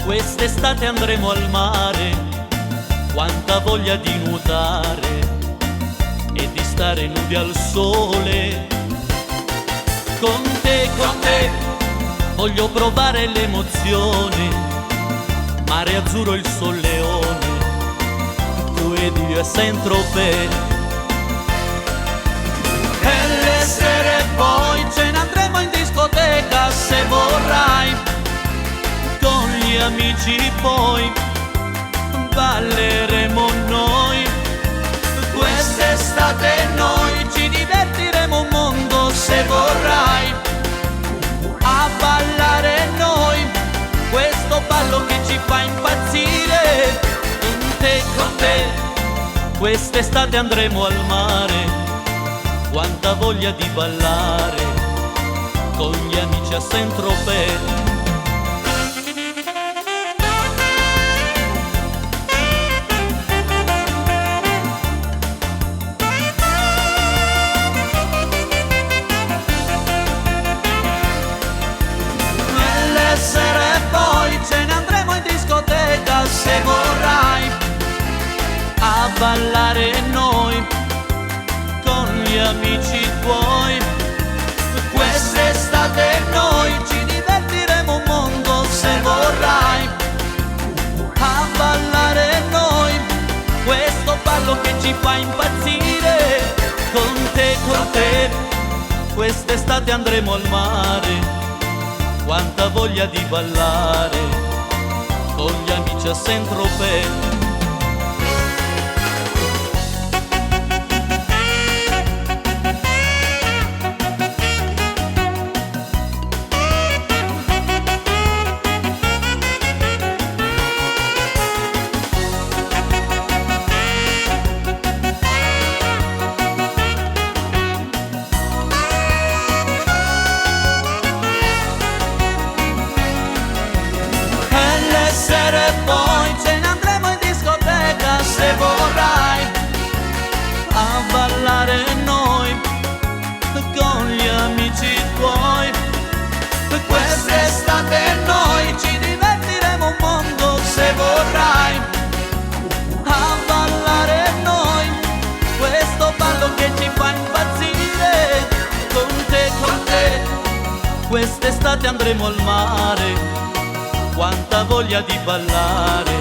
Quest'estate andremo al mare, quanta voglia di nuotare e di stare nudi al sole. Con te, voglio provare l'emozione, mare azzurro, il sol leone, tu ed io e Saint-Tropez. E le sere poi ce ne andremo in discoteca se vorrai, con gli amici poi balleremo noi. Quest'estate noi ci divertiremo un mondo se vorrai, a ballare noi questo ballo che ci fa impazzire. Con te, quest'estate andremo al mare, quanta voglia di ballare con gli amici a Saint-Tropez. Se vorrai, a ballare noi con gli amici tuoi. Quest'estate noi ci divertiremo un mondo se vorrai, a ballare noi questo ballo che ci fa impazzire. Con te, quest'estate andremo al mare, quanta voglia di ballare con gli amici a Saint-Tropez. Poi ce ne andremo in discoteca se vorrai, a ballare noi con gli amici tuoi. Quest'estate noi ci divertiremo un mondo se vorrai, a ballare noi questo ballo che ci fa impazzire. Con te, quest'estate andremo al mare, quanta voglia di ballare